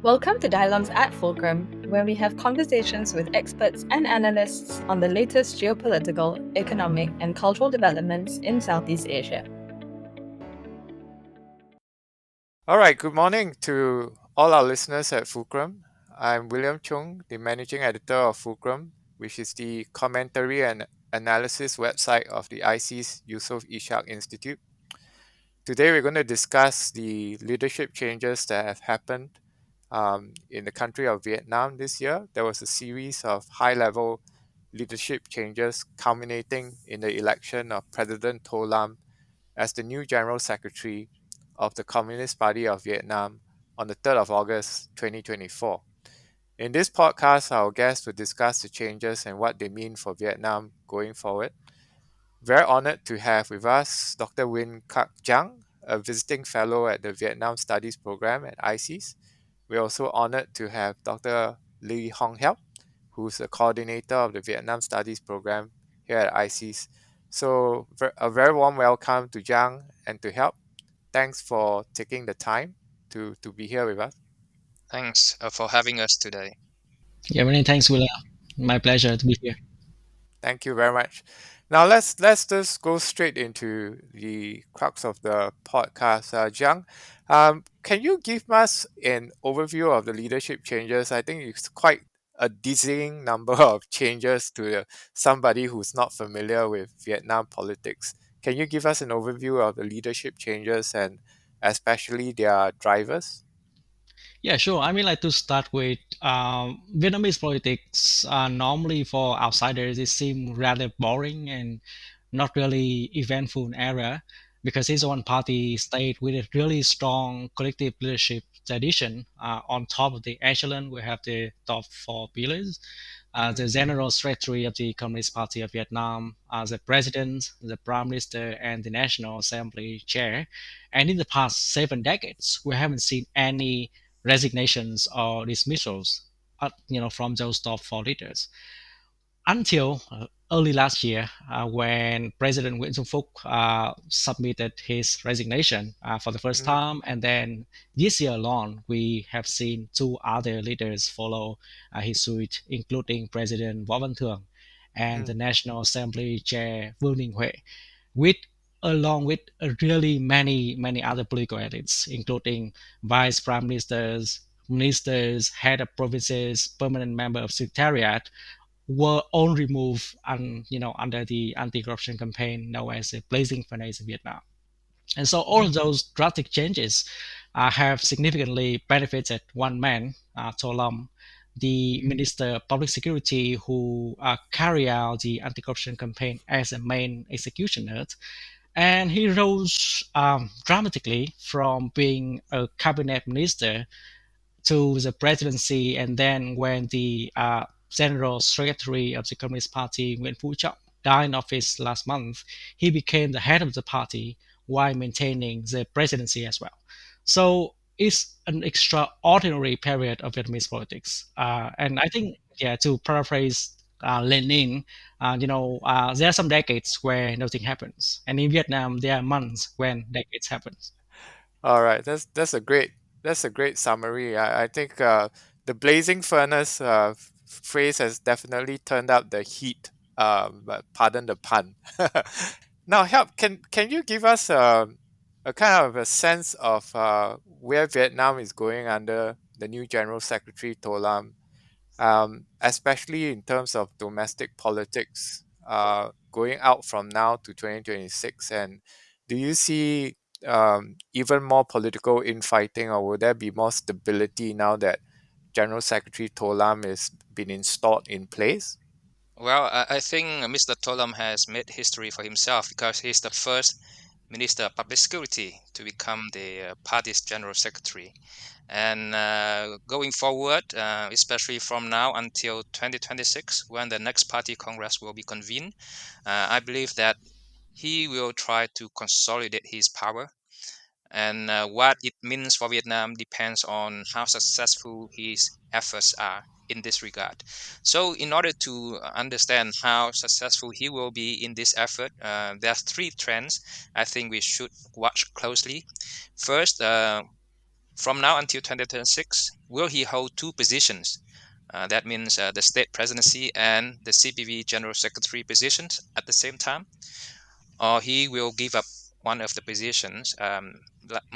Welcome to Dialogues at Fulcrum, where we have conversations with experts and analysts on the latest geopolitical, economic, and cultural developments in Southeast Asia. All right, good morning to all our listeners at Fulcrum. I'm William Choong, the managing editor of Fulcrum, which is the commentary and analysis website of the ISEAS Yusof Ishak Institute. Today, we're going to discuss the leadership changes that have happened in the country of Vietnam this year. There was a series of high level leadership changes culminating in the election of President To Lam as the new General Secretary of the Communist Party of Vietnam on the 3rd of August 2024. In this podcast, our guests will discuss the changes and what they mean for Vietnam going forward. Very honored to have with us Dr. Nguyen Khac Giang, a visiting fellow at the Vietnam Studies Programme at ISEAS. We're also honored to have Dr. Le Hong Hiep, who's the coordinator of the Vietnam Studies Programme here at ISEAS. So, a very warm welcome to Giang and to Hiep. Thanks for taking the time to be here with us. Thanks for having us today. Yeah, many thanks, Willa. My pleasure to be here. Thank you very much. Now let's just go straight into the crux of the podcast. Jiang, can you give us an overview of the leadership changes? I think it's quite a dizzying number of changes to somebody who's not familiar with Vietnam politics. Can you give us an overview of the leadership changes and especially their drivers? Yeah, sure. I mean, like to start with, Vietnamese politics normally for outsiders it seem rather boring and not really eventful era because it's one party state with a really strong collective leadership tradition. On top of the echelon, we have the top four pillars. The General Secretary of the Communist Party of Vietnam, the President, the Prime Minister, and the National Assembly Chair. And in the past 7 decades, we haven't seen any resignations or dismissals, from those top four leaders until early last year when President Nguyễn Xuân Phúc submitted his resignation for the first Mm, time. And then this year alone, we have seen two other leaders follow his suit, including President Võ Văn Thưởng and the mm, National Assembly Chair Vương Đình Huệ, with along with really many other political elites, including vice prime ministers, head of provinces, permanent member of secretariat, were all removed under the anti-corruption campaign known as the Blazing Furnace in Vietnam. And so all of those drastic changes have significantly benefited one man, To Lam, the Minister of Public Security, who carried out the anti-corruption campaign as a main executioner. And he rose dramatically from being a cabinet minister to the presidency. And then when the General Secretary of the Communist Party, Nguyen Phu Trọng, died in office last month, he became the head of the party while maintaining the presidency as well. So it's an extraordinary period of Vietnamese politics. And I think, yeah, to paraphrase Lenin, there are some decades where nothing happens. And in Vietnam, there are months when decades happens. All right, that's a great summary. I think the blazing furnace phrase has definitely turned up the heat. But pardon the pun. Now, help. Can you give us a kind of a sense of where Vietnam is going under the new General Secretary To Lam, especially in terms of domestic politics, going out from now to 2026? And do you see even more political infighting, or will there be more stability now that General Secretary To Lam has been installed in place? Well, I think Mr. Tolam has made history for himself because he's the first Minister of Public Security to become the party's General Secretary. And going forward, especially from now until 2026, when the next party congress will be convened, I believe that he will try to consolidate his power. And what it means for Vietnam depends on how successful his efforts are in this regard. So, in order to understand how successful he will be in this effort, there are three trends I think we should watch closely. First, from now until 2026, will he hold two positions? That means the state presidency and the CPV general secretary positions at the same time, or he will give up one of the positions,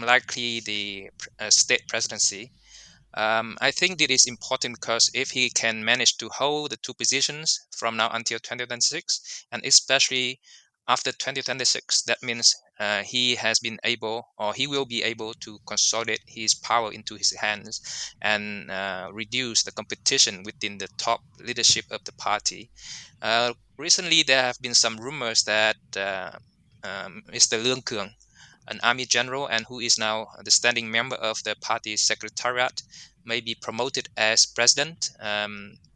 likely the state presidency. I think it is important because if he can manage to hold the two positions from now until 2026, and especially after 2026, that means he has been able, or he will be able to consolidate his power into his hands and reduce the competition within the top leadership of the party. Recently, there have been some rumors that Mr. Leung Keung, an army general and who is now the standing member of the party secretariat, may be promoted as president.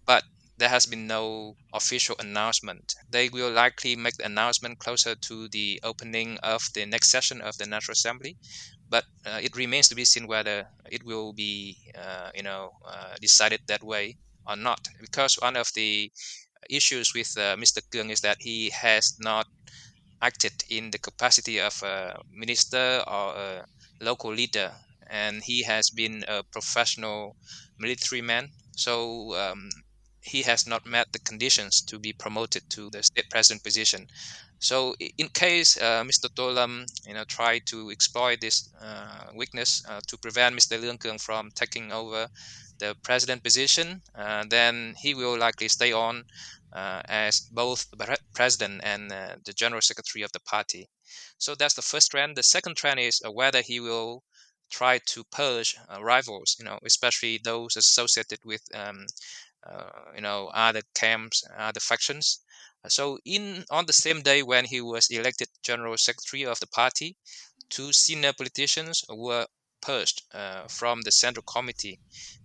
But there has been no official announcement. They will likely make the announcement closer to the opening of the next session of the National Assembly. But it remains to be seen whether it will be, decided that way or not. Because one of the issues with Mr. Keung is that he has not acted in the capacity of a minister or a local leader, and he has been a professional military man. So he has not met the conditions to be promoted to the state president position. So in case Mr. Tolam, try to exploit this weakness to prevent Mr. Leung Keung from taking over the president position, then he will likely stay on as both the president and the general secretary of the party. So that's the first trend. The second trend is whether he will try to purge rivals, especially those associated with other camps, other factions. So in on the same day when he was elected general secretary of the party, two senior politicians were purged from the central committee.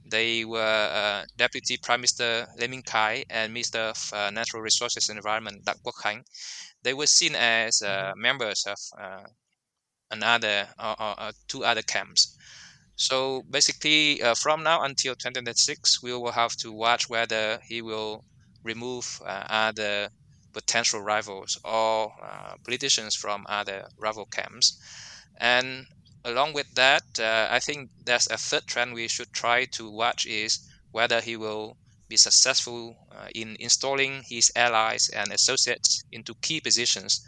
They were Deputy Prime Minister Le Minh Khai and Minister of Natural Resources and Environment Dak Quoc Khanh. They were seen as members of another two other camps. So basically, from now until 2026, we will have to watch whether he will remove other potential rivals or politicians from other rival camps. And along with that, I think there's a third trend we should try to watch is whether he will be successful in installing his allies and associates into key positions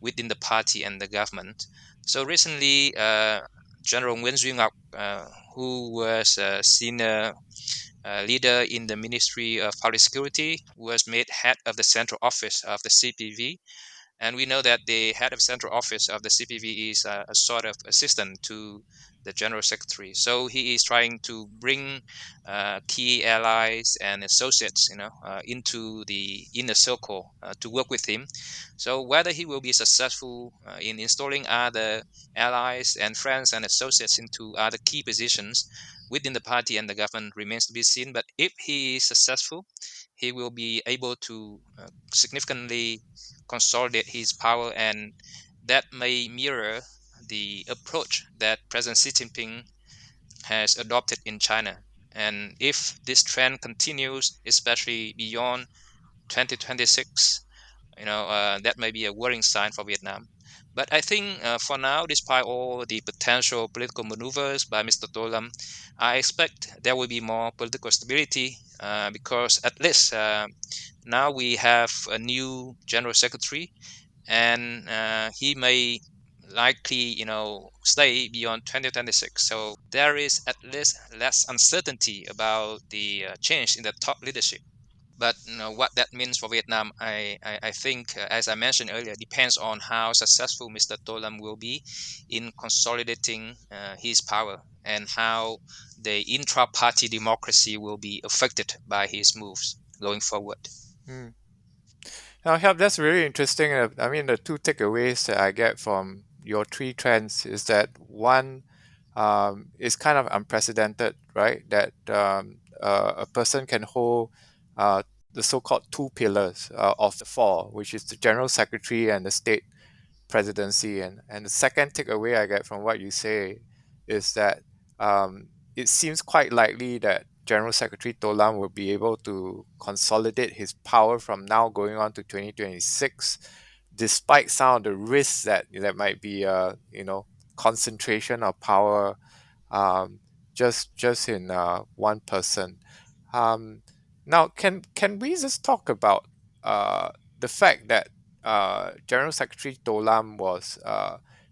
within the party and the government. So recently, General Nguyen Khac Giang, who was a senior leader in the Ministry of Public Security, was made head of the central office of the CPV. And we know that the head of central office of the CPV is a sort of assistant to the general secretary. So he is trying to bring key allies and associates, into the inner circle to work with him. So whether he will be successful in installing other allies and friends and associates into other key positions within the party and the government remains to be seen. But if he is successful, he will be able to significantly consolidate his power, and that may mirror the approach that President Xi Jinping has adopted in China. And if this trend continues, especially beyond 2026, that may be a worrying sign for Vietnam. But I think for now, despite all the potential political maneuvers by Mr. Tolam, I expect there will be more political stability because at least now we have a new general secretary, and he may likely stay beyond 2026. So there is at least less uncertainty about the change in the top leadership. But what that means for Vietnam, I think, as I mentioned earlier, depends on how successful Mr. Tolam will be in consolidating his power and how the intra-party democracy will be affected by his moves going forward. Hmm. Now, Help, that's really interesting. I mean, the two takeaways that I get from your three trends is that one is kind of unprecedented, right? That a person can hold uh, the so-called two pillars of the four, which is the general secretary and the state presidency. And the second takeaway I get from what you say is that it seems quite likely that General Secretary To Lam will be able to consolidate his power from now going on to 2026, despite some of the risks that might be, concentration of power, just in one person. Um, Now, can we just talk about the fact that General Secretary To Lam was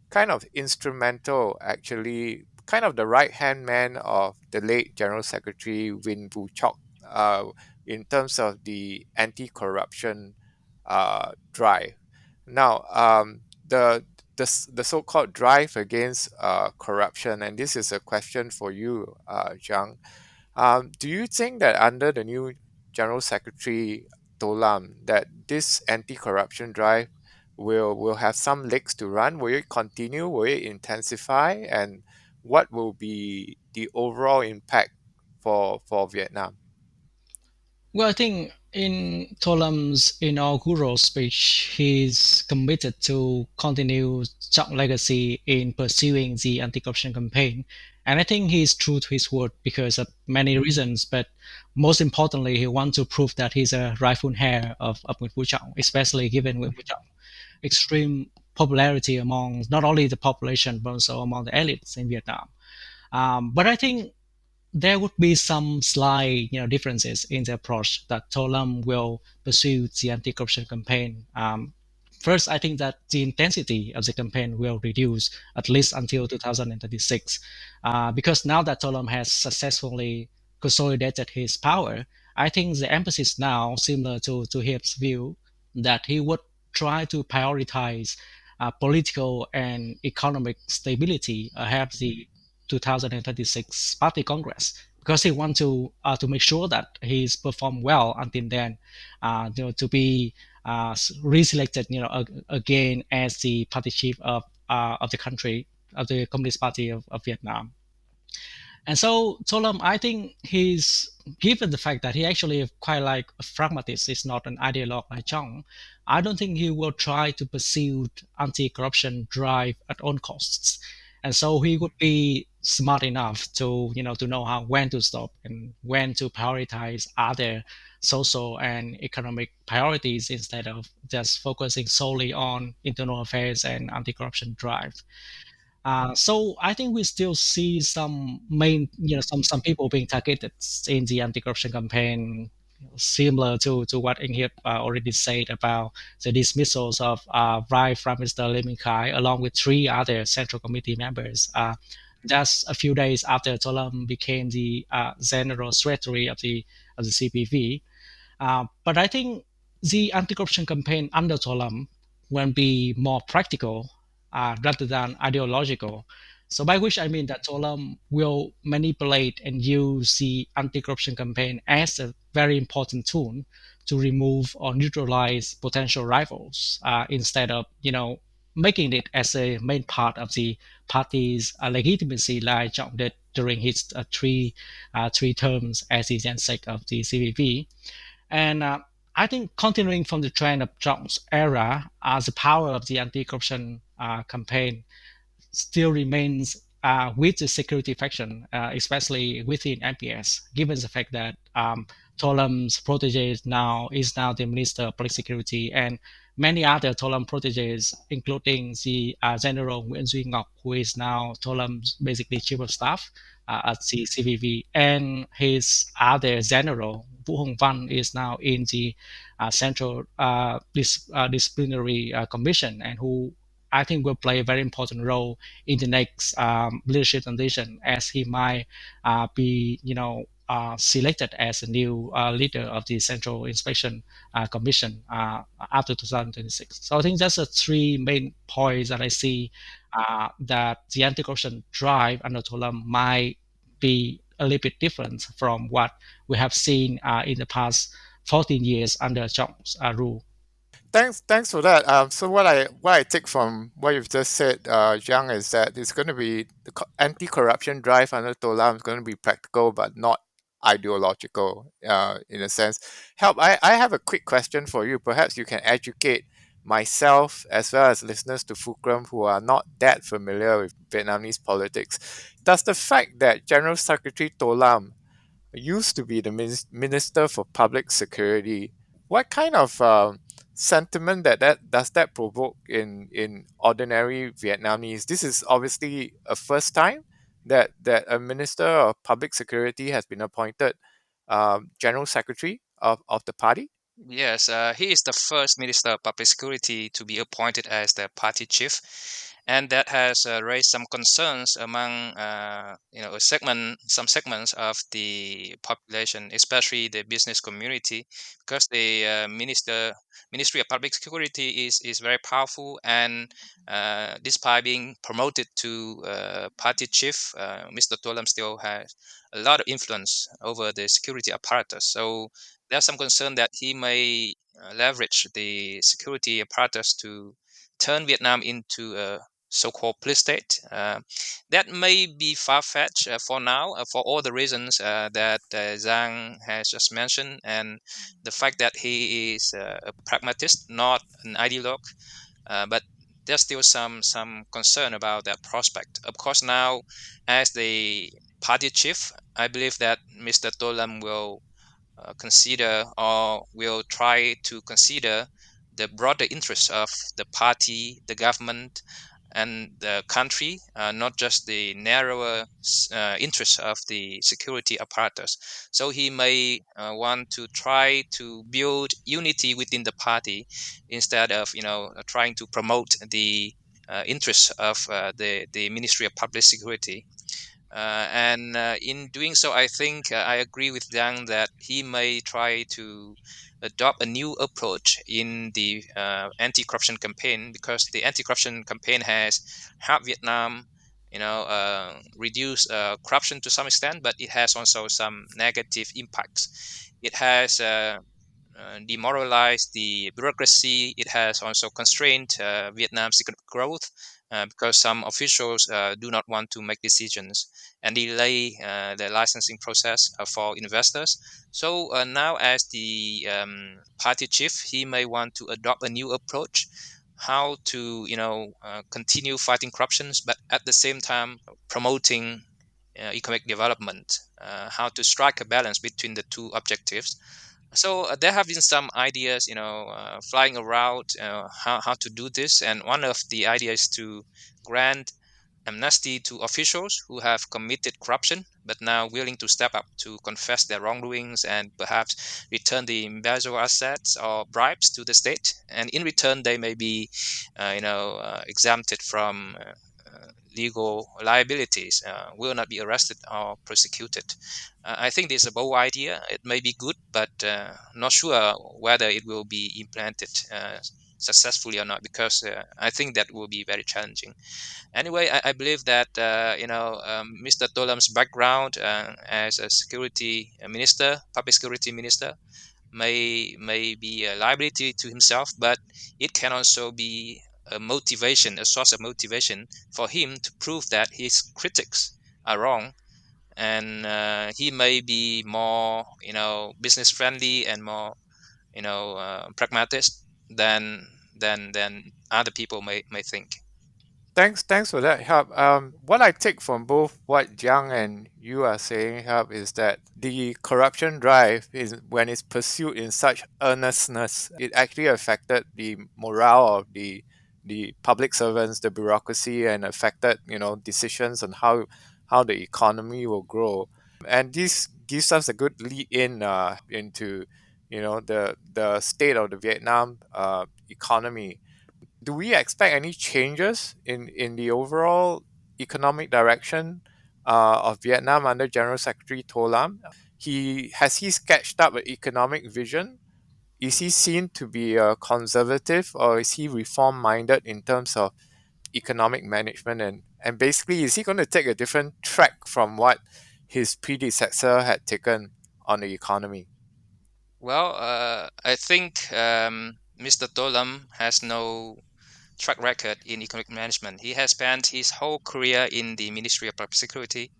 kind of instrumental, actually, kind of the right hand man of the late General Secretary Win Woo Chok, in terms of the anti-corruption drive. Now, the so-called drive against corruption, and this is a question for you, Jiang. Do you think that under the new General Secretary To Lam, that this anti-corruption drive will have some legs to run? Will it continue? Will it intensify? And what will be the overall impact for Vietnam? Well, I think in Tolam's inaugural speech, he's committed to continue Chok's legacy in pursuing the anti-corruption campaign. And I think he's true to his word because of many reasons. But most importantly, he wants to prove that he's a rightful heir of Nguyễn Phú Trọng, especially given Nguyễn Phú Trọng extreme popularity among not only the population but also among the elites in Vietnam. But I think there would be some slight differences in the approach that Tolam will pursue the anti-corruption campaign. First, I think that the intensity of the campaign will reduce at least until 2026, because now that Tolam has successfully consolidated his power, I think the emphasis now, similar to Hiep's view, that he would try to prioritize political and economic stability ahead of the 2026 Party Congress because he wants to make sure that he's performed well until then, to be reselected, again as the party chief of the country of the Communist Party of Vietnam. And so Tolam, I think he's given the fact that he actually quite like a pragmatist, is not an ideologue like Chong. I don't think he will try to pursue anti-corruption drive at all costs. And so he would be smart enough to know how when to stop and when to prioritize other social and economic priorities instead of just focusing solely on internal affairs and anti-corruption drive. So I think we still see some some people being targeted in the anti-corruption campaign, similar to what Nguyen Hiep already said about the dismissals of Vice Prime Minister Le Minh Khai, along with three other Central Committee members. Just a few days after Tolam became the General Secretary of the CPV, but I think the anti-corruption campaign under Tolam will be more practical rather than ideological. So by which I mean that Tolam will manipulate and use the anti-corruption campaign as a very important tool to remove or neutralize potential rivals instead of making it as a main part of the party's legitimacy like Chong did during his three terms as the Gen Sec of the CVP. And I think continuing from the trend of Trump's era, the power of the anti-corruption campaign still remains with the security faction, especially within MPS, given the fact that Tolam's protege now is now the Minister of Public Security, and many other Tolam proteges, including the General Nguyen Khac, who is now Tolam's basically chief of staff at the CVV, and his other general, Vũ Hồng Văn, is now in the Central Disciplinary Commission, and who I think will play a very important role in the next leadership transition, as he might be, selected as a new leader of the Central Inspection Commission after 2026. So I think that's the three main points that I see that the anti-corruption drive under Tolam might be a little bit different from what we have seen in the past 14 years under Chong's rule. Thanks for that. So what I take from what you've just said, Jiang, is that it's going to be the anti-corruption drive under Tolam is going to be practical but not ideological, in a sense. I have a quick question for you. Perhaps you can educate myself as well as listeners to Fulcrum who are not that familiar with Vietnamese politics. Does the fact that General Secretary Tolam used to be the Minister for Public Security, what kind of sentiment that does that provoke in ordinary Vietnamese? This is obviously a first time that a minister of public security has been appointed general secretary of the party? Yes, he is the first Minister of Public Security to be appointed as the party chief, and that has raised some concerns among some segments of the population, especially the business community, because the Ministry of Public Security is very powerful, and despite being promoted to party chief, Mr. Tolam still has a lot of influence over the security apparatus. So there's some concern that he may leverage the security apparatus to turn Vietnam into a so-called police state. That may be far-fetched for now, for all the reasons that Giang has just mentioned, and the fact that he is a pragmatist, not an ideologue. But there's still some concern about that prospect. Of course, now as the party chief, I believe that Mr. Tolam will consider or will try to consider the broader interests of the party, the government, and the country, not just the narrower interests of the security apparatus. So he may want to try to build unity within the party instead of trying to promote the interests of the Ministry of Public Security. And in doing so, I think I agree with Jiang that he may try to adopt a new approach in the anti-corruption campaign, because the anti-corruption campaign has helped Vietnam, reduce corruption to some extent, but it has also some negative impacts. It has demoralized the bureaucracy. It has also constrained Vietnam's economic growth because some officials do not want to make decisions and delay the licensing process for investors. So now, as the party chief, he may want to adopt a new approach, how to continue fighting corruptions, but at the same time promoting economic development. How to strike a balance between the two objectives. So there have been some ideas, flying around how to do this, and one of the ideas is to grant amnesty to officials who have committed corruption but now willing to step up to confess their wrongdoings and perhaps return the embezzled assets or bribes to the state, and in return they may be exempted from legal liabilities, will not be arrested or prosecuted. I think this is a bold idea. It may be good, but not sure whether it will be implemented successfully or not, because I think that will be very challenging. Anyway, I believe that Mr. Tolam's background as a security minister, public security minister, may be a liability to himself, but it can also be a motivation, a source of motivation for him to prove that his critics are wrong, and he may be more, business friendly and more, pragmatic than than other people may think. Thanks for that, Help. What I take from both what Jiang and you are saying, Help, is that the corruption drive is when it's pursued in such earnestness, it actually affected the morale of the public servants, the bureaucracy, and affected decisions on how the economy will grow. And this gives us a good lead in into the state of the Vietnam economy. Do we expect any changes in the overall economic direction of Vietnam under General Secretary To Lam? He sketched up an economic vision? Is he seen to be conservative, or is he reform minded in terms of economic management, and basically is he going to take a different track from what his predecessor had taken on the economy? Well, I think Mr. Tolam has no track record in economic management. He has spent his whole career in the Ministry of Public Security.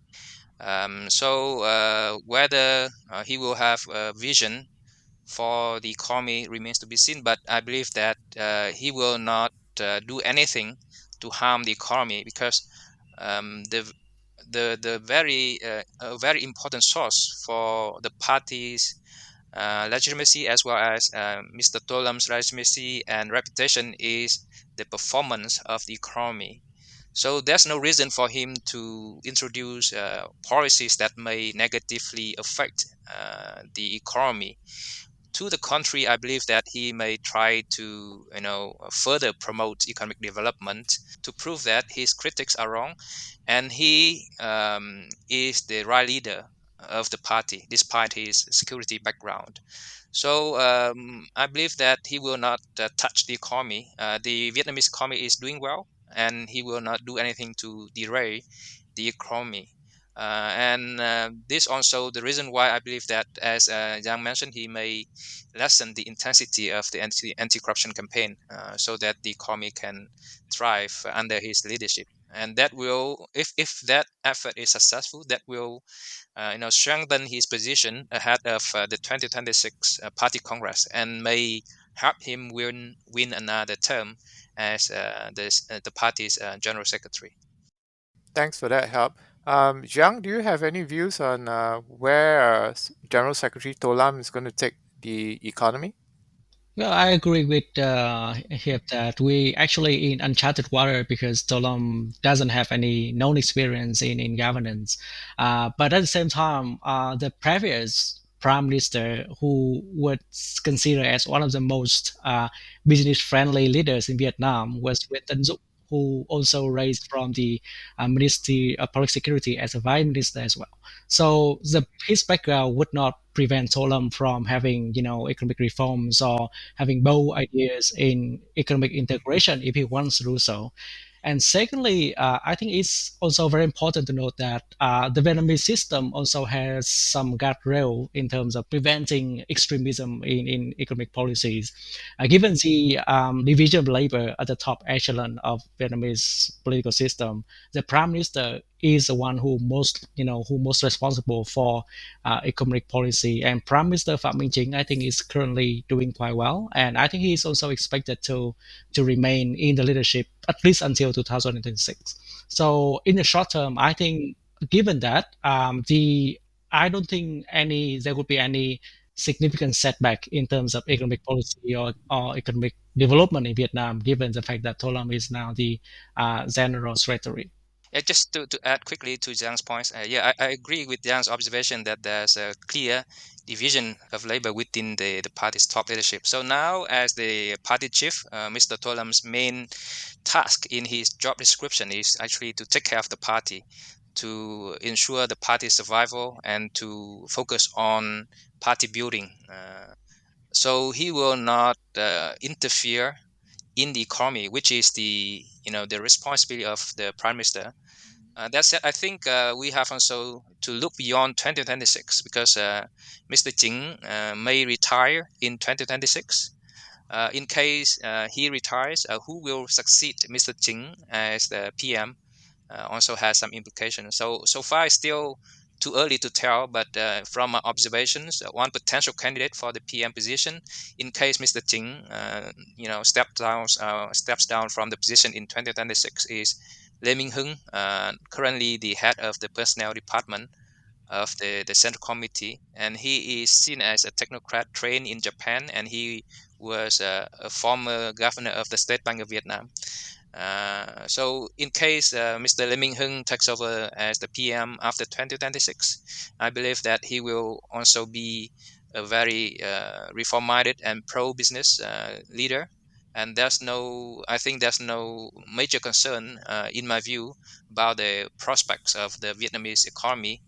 So whether he will have a vision for the economy remains to be seen. But I believe that he will not do anything to harm the economy, because the very a very important source for the party's legitimacy, as well as Mr. Tolam's legitimacy and reputation, is the performance of the economy. So there's no reason for him to introduce policies that may negatively affect the economy. To the contrary, I believe that he may try to, further promote economic development to prove that his critics are wrong, and he is the right leader of the party despite his security background. So I believe that he will not touch the economy. The Vietnamese economy is doing well, and he will not do anything to derail the economy. And this also the reason why I believe that, as Yang mentioned, he may lessen the intensity of the anti-corruption campaign, so that the economy can thrive under his leadership. And that will, if that effort is successful, that will strengthen his position ahead of the 2026 Party Congress, and may help him win another term as the party's General Secretary. Thanks for that help. Jiang, do you have any views on where General Secretary To Lam is going to take the economy? Well, I agree with Hiep that we actually in uncharted water because Tolom doesn't have any known experience in governance. But at the same time, the previous prime minister, who was considered as one of the most business-friendly leaders in Vietnam, was Nguyễn Tấn Dũng, who also raised from the Ministry of Public Security as a vice minister as well. So his background would not prevent Tolom from having, economic reforms or having bold ideas in economic integration if he wants to do so. And secondly, I think it's also very important to note that the Vietnamese system also has some guardrail in terms of preventing extremism in economic policies. Given the division of labor at the top echelon of Vietnamese political system, the prime minister is the one who most responsible for economic policy. And Prime Minister Phạm Minh Chính, I think, is currently doing quite well, and I think he is also expected to remain in the leadership at least until 2026. So in the short term, I think, given that I don't think there would be any significant setback in terms of economic policy or economic development in Vietnam, given the fact that Tholam is now the general secretary. Just to add quickly to Zhang's points, I agree with Zhang's observation that there's a clear division of labor within the party's top leadership. So now, as the party chief, Mr. Tolam's main task in his job description is actually to take care of the party, to ensure the party's survival, and to focus on party building. So he will not interfere in the economy, which is the responsibility of the prime minister. That said, I think we have also to look beyond 2026, because Mr. Ching may retire in 2026. In case he retires, who will succeed Mr. Ching as the PM also has some implications. So far, it's still too early to tell, but from my observations, one potential candidate for the PM position, in case Mr. Ching, steps down from the position in 2026, is Le Minh Hưng, currently the head of the personnel department of the Central Committee, and he is seen as a technocrat trained in Japan, and he was a former governor of the State Bank of Vietnam. So in case Mr. Le Minh Hưng takes over as the PM after 2026, I believe that he will also be a very reform-minded and pro-business leader. And I think there's no major concern, in my view, about the prospects of the Vietnamese economy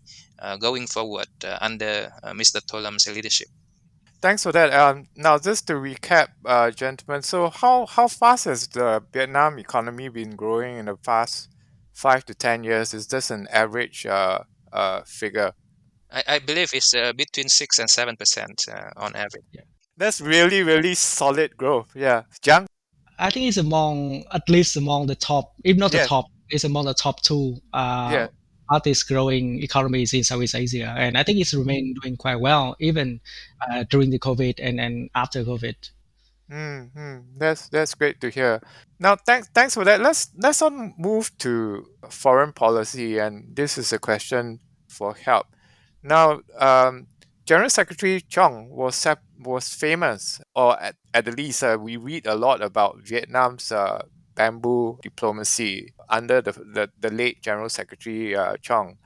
going forward under Mr. Tholam's leadership. Thanks for that. Now, just to recap, gentlemen, so how fast has the Vietnam economy been growing in the past 5 to 10 years? Is this an average figure? I believe it's between 6 and 7% on average. That's really, really solid growth. Yeah. Jiang? I think it's at least among the top, if not the Yes. top, it's among the top two Yeah. fastest growing economies in Southeast Asia. And I think it's remained doing quite well, even during the COVID and after COVID. That's great to hear. Now, thanks for that. Let's on move to foreign policy, and this is a question for help. Now, General Secretary Choong was famous, or at the least, we read a lot about Vietnam's bamboo diplomacy under the late General Secretary Choong.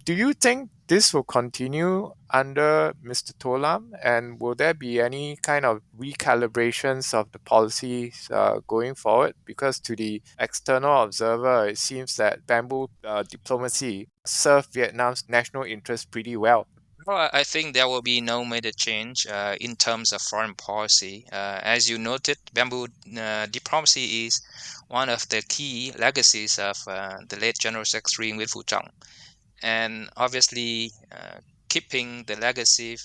Do you think this will continue under Mr. To Lam, and will there be any kind of recalibrations of the policies going forward? Because to the external observer, it seems that bamboo diplomacy served Vietnam's national interest pretty well. Well, I think there will be no major change in terms of foreign policy. As you noted, bamboo diplomacy is one of the key legacies of the late General Secretary Nguyen Khac. And obviously, keeping the legacy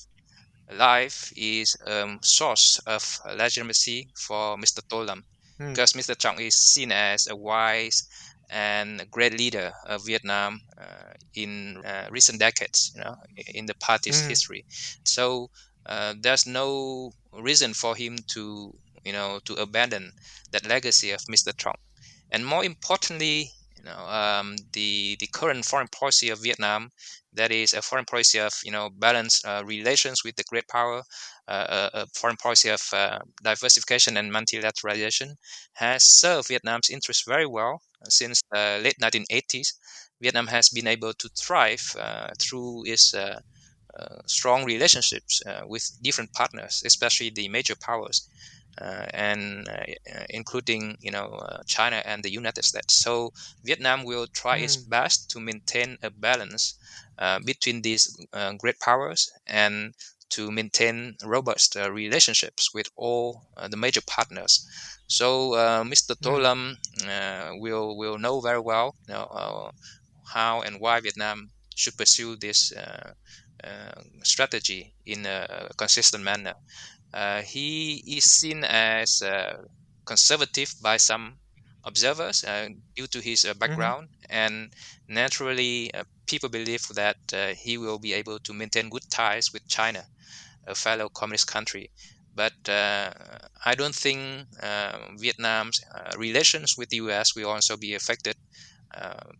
alive is a source of legitimacy for Mr. To Lam, Mm, because Mr. Chong is seen as a wise and great leader of Vietnam in recent decades, in the party's mm, history. So there's no reason for him to abandon that legacy of Mr. Chong. And more importantly, the current foreign policy of Vietnam, that is a foreign policy of balanced relations with the great power, a foreign policy of diversification and multilateralization, has served Vietnam's interests very well since the late 1980s. Vietnam has been able to thrive through its strong relationships with different partners, especially the major powers, and including China and the United States. So Vietnam will try its mm, best to maintain a balance between these great powers, and to maintain robust relationships with all the major partners. So Mr. To mm, Lam will know very well, how and why Vietnam should pursue this strategy in a consistent manner. He is seen as conservative by some observers due to his mhm, background, and naturally, people believe that he will be able to maintain good ties with China, a fellow communist country. But I don't think Vietnam's relations with the US will also be affected uh,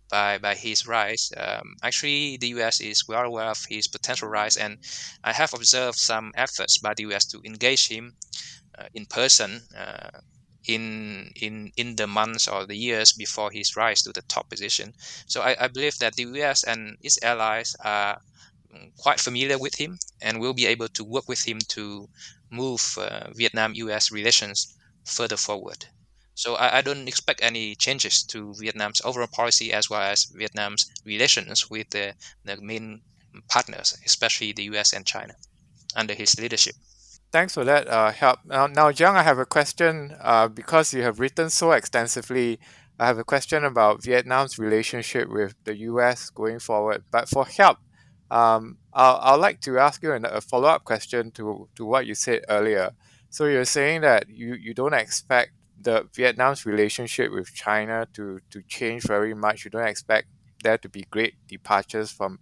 by his rise. Actually, the U.S. is well aware of his potential rise, and I have observed some efforts by the U.S. to engage him in person in the months or the years before his rise to the top position. So I believe that the U.S. and its allies are quite familiar with him and will be able to work with him to move Vietnam-U.S. relations further forward. So I don't expect any changes to Vietnam's overall policy as well as Vietnam's relations with the main partners, especially the U.S. and China, under his leadership. Thanks for that help. Now, Jiang, I have a question. Because you have written so extensively, I have a question about Vietnam's relationship with the US going forward. But for help, I'd like to ask you a follow-up question to what you said earlier. So you're saying that you don't expect the Vietnam's relationship with China to change very much. You don't expect there to be great departures from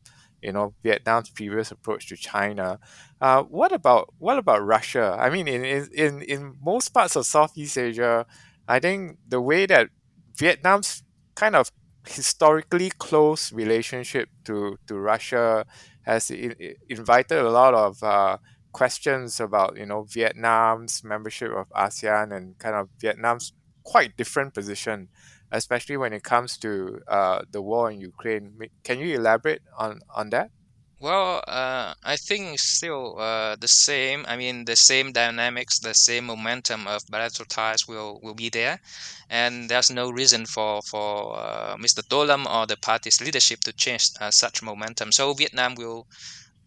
Vietnam's previous approach to China. What about Russia? I mean, in most parts of Southeast Asia, I think the way that Vietnam's kind of historically close relationship to Russia has invited a lot of questions about Vietnam's membership of ASEAN and kind of Vietnam's quite different position, especially when it comes to the war in Ukraine. Can you elaborate on that? Well, I think still the same. I mean, the same dynamics, the same momentum of bilateral ties will be there, and there's no reason for Mr. To Lam or the party's leadership to change such momentum. So Vietnam will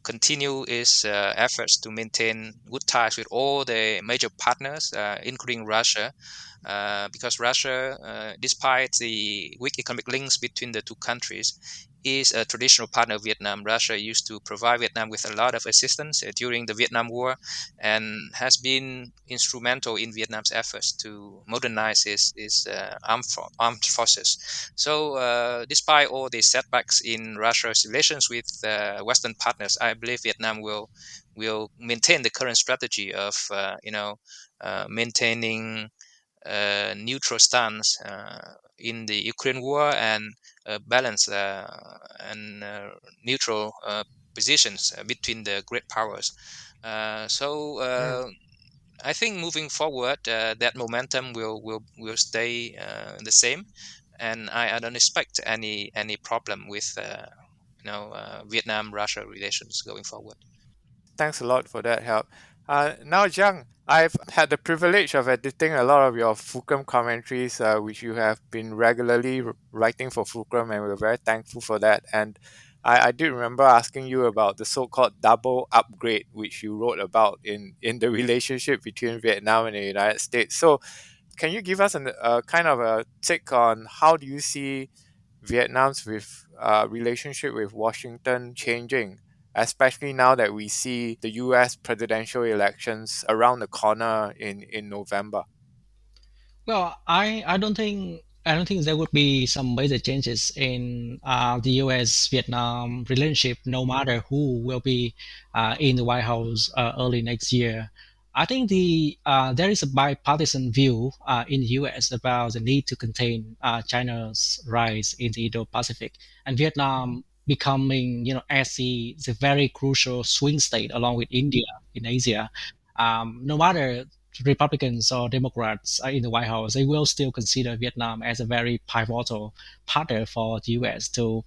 continue its efforts to maintain good ties with all the major partners, including Russia, because Russia, despite the weak economic links between the two countries, is a traditional partner of Vietnam. Russia used to provide Vietnam with a lot of assistance during the Vietnam War, and has been instrumental in Vietnam's efforts to modernize its armed forces. So, despite all the setbacks in Russia's relations with Western partners, I believe Vietnam will maintain the current strategy of maintaining neutral stance in the Ukraine war, and balance and neutral positions between the great powers. So Mm, I think moving forward, that momentum will stay the same, and I don't expect any problem with Vietnam Russia relations going forward. Thanks a lot for that help. Now, Jiang, I've had the privilege of editing a lot of your Fulcrum commentaries, which you have been regularly writing for Fulcrum, and we're very thankful for that. And I did remember asking you about the so-called double upgrade, which you wrote about in the relationship between Vietnam and the United States. So, can you give us a kind of a take on how do you see Vietnam's relationship with Washington changing, especially now that we see the U.S. presidential elections around the corner in November? Well, I don't think there would be some major changes in the U.S. Vietnam relationship, no matter who will be in the White House early next year. I think there is a bipartisan view in the U.S. about the need to contain China's rise in the Indo-Pacific, and Vietnam becoming, as the very crucial swing state along with India in Asia. No matter Republicans or Democrats are in the White House, they will still consider Vietnam as a very pivotal partner for the U.S. to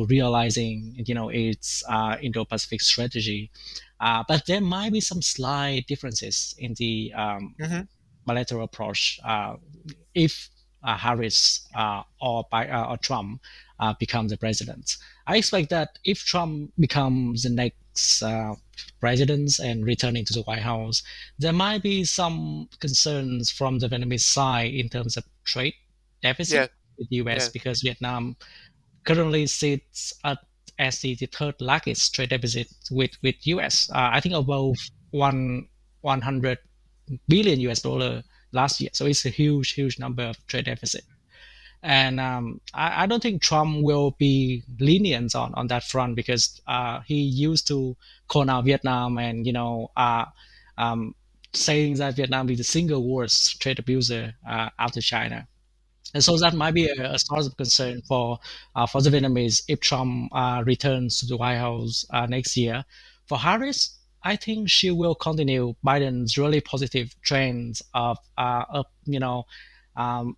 realizing its Indo-Pacific strategy. But there might be some slight differences in the Mm-hmm. bilateral approach if Harris or Trump become the president. I expect that if Trump becomes the next president and returning to the White House, there might be some concerns from the Vietnamese side in terms of trade deficit Yeah, with the US yeah, because Vietnam currently sits as the third largest trade deficit with US. I think above 100 billion US dollar last year. So it's a huge number of trade deficit. And I don't think Trump will be lenient on that front because he used to call out Vietnam and um, saying that Vietnam is the single worst trade abuser after China. And so that might be a source of concern for the Vietnamese if Trump returns to the White House next year. For Harris, I think she will continue Biden's really positive trends of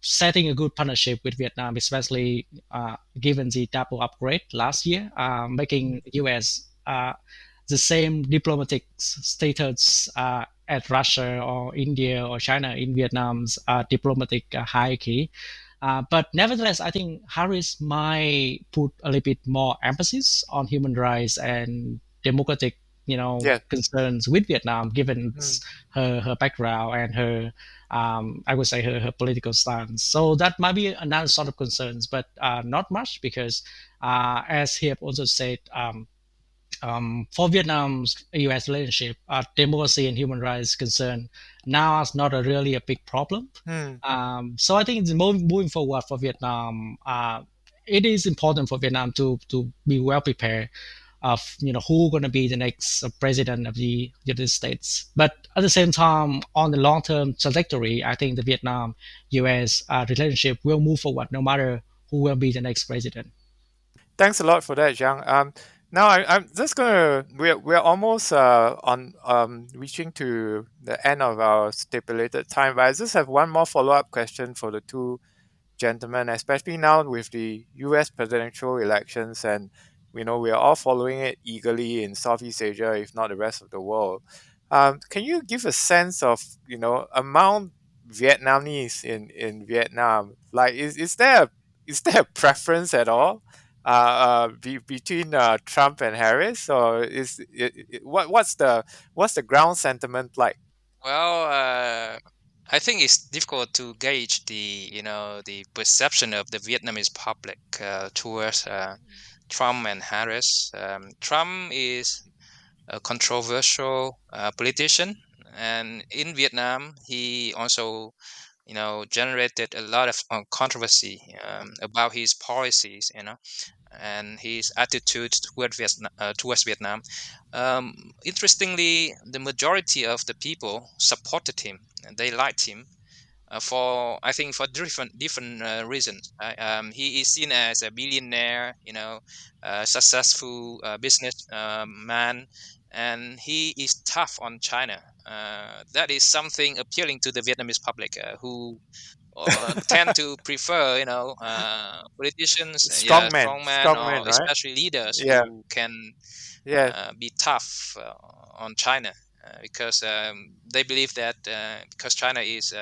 setting a good partnership with Vietnam, especially given the double upgrade last year, making the U.S. The same diplomatic status at Russia or India or China in Vietnam's diplomatic hierarchy. But nevertheless, I think Harris might put a little bit more emphasis on human rights and democratic, yeah. concerns with Vietnam, given Mm. her background and her, I would say her political stance. So that might be another sort of concerns, but not much because, as he have also said, for Vietnam's U.S. relationship, democracy and human rights concern now is not really a big problem. Mm. So I think moving forward for Vietnam, it is important for Vietnam to be well prepared of who going to be the next president of the United States. But at the same time, on the long term trajectory, I think the Vietnam U.S. Relationship will move forward no matter who will be the next president. Thanks a lot for that, Jiang. Now I'm just gonna we're almost on reaching to the end of our stipulated time, but I just have one more follow up question for the two gentlemen, especially now with the U.S. presidential elections, and we are all following it eagerly in Southeast Asia, if not the rest of the world. Can you give a sense of among Vietnamese in Vietnam? Like, is there a preference at all between Trump and Harris, or what's the ground sentiment like? Well, I think it's difficult to gauge the perception of the Vietnamese public towards Trump and Harris. Trump is a controversial politician, and in Vietnam, he also generated a lot of controversy about his policies, and his attitude towards Vietnam. Interestingly, the majority of the people supported him and they liked him. for I think for different reasons. He is seen as a billionaire, successful business man, and he is tough on China. That is something appealing to the Vietnamese public, who tend to prefer, politicians, strong men, strong man, or right? especially leaders Yeah, who can yeah. be tough on China, because they believe that because China is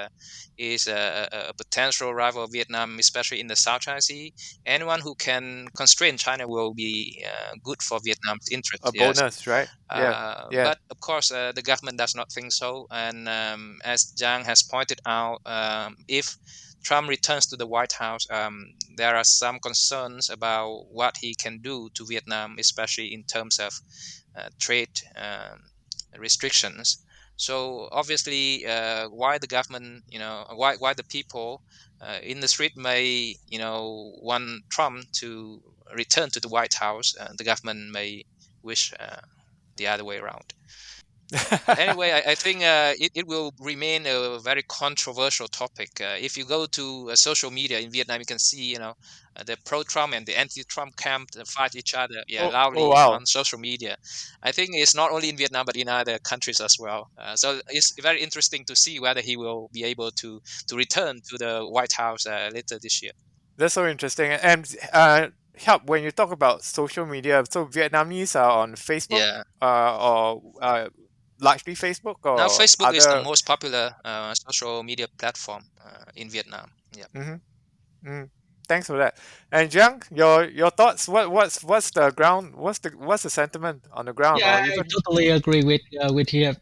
a potential rival of Vietnam, especially in the South China Sea. Anyone who can constrain China will be good for Vietnam's A interest. Yes. bonus, right? Yeah, yeah. But of course, the government does not think so. And as Giang has pointed out, if Trump returns to the White House, there are some concerns about what he can do to Vietnam, especially in terms of trade restrictions. So obviously, why the government, why the people in the street may, want Trump to return to the White House, the government may wish the other way around. But anyway, I think it will remain a very controversial topic. If you go to social media in Vietnam, you can see, the pro-Trump and the anti-Trump camp fight each other, Oh, oh loudly wow. on social media. I think it's not only in Vietnam but in other countries as well. So it's very interesting to see whether he will be able to return to the White House later this year. That's so interesting. And help when you talk about social media. So Vietnamese are on Facebook, Yeah. or largely Facebook Now or Facebook is the other. most popular social media platform in Vietnam. Yeah. Mm-hmm. Mm. Thanks for that. And Jiang, your thoughts? What's the ground? What's the sentiment on the ground, Yeah, or I even? totally agree with here.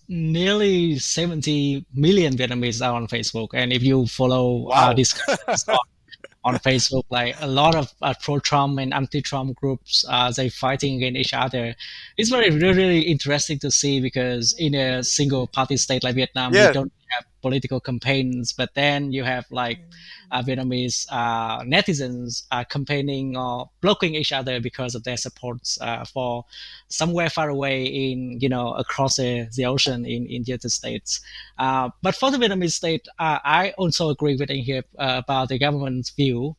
Nearly 70 million Vietnamese are on Facebook, and if you follow Wow. discussions on Facebook, like a lot of pro-Trump and anti-Trump groups, they fighting against each other. It's really interesting to see because in a single party state like Vietnam, we Yeah. don't have political campaigns, but then you have like Vietnamese netizens campaigning or blocking each other because of their supports for somewhere far away in across the ocean in the United States. But for the Vietnamese state, I also agree with him here about the government's view.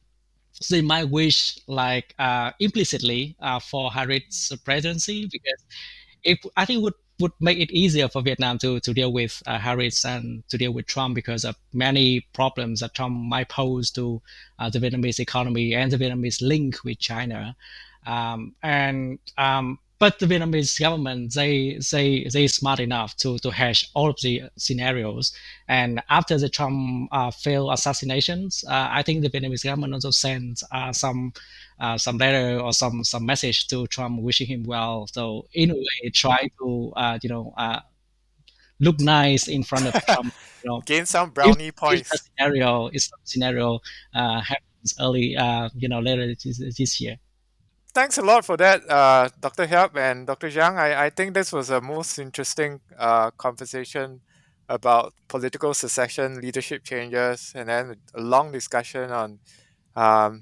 They might wish like implicitly for Harris' presidency because it I think would make it easier for Vietnam to deal with Harris and to deal with Trump because of many problems that Trump might pose to the Vietnamese economy and the Vietnamese link with China. But the Vietnamese government they smart enough to hash all of the scenarios. And after the Trump failed assassinations, I think the Vietnamese government also sent some letter or some message to Trump wishing him well. So in a way, try to look nice in front of Trump. Gain some If brownie if the points. scenario happens early, later this year. Thanks a lot for that, Dr. Hiep and Dr. Zhang. I think this was a most interesting conversation about political succession, leadership changes, and then a long discussion on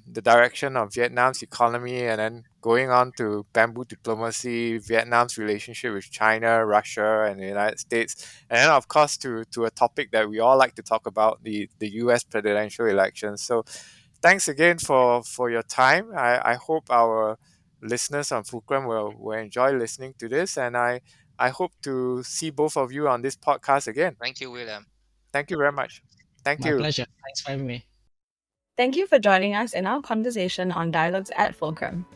the direction of Vietnam's economy, and then going on to bamboo diplomacy, Vietnam's relationship with China, Russia, and the United States, and then of course to a topic that we all like to talk about, the U.S. presidential elections. So thanks again for your time. I hope our listeners on Fulcrum will enjoy listening to this, and I hope to see both of you on this podcast again. Thank you, William. Thank you very much. Thank My you. pleasure. Thanks for having me. Thank you for joining us in our conversation on Dialogues at Fulcrum.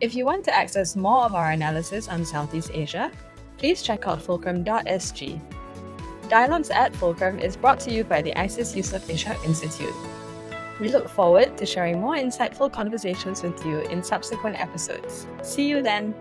If you want to access more of our analysis on Southeast Asia, please check out fulcrum.sg. Dialogues at Fulcrum is brought to you by the ISEAS Yusof Ishak Institute. We look forward to sharing more insightful conversations with you in subsequent episodes. See you then!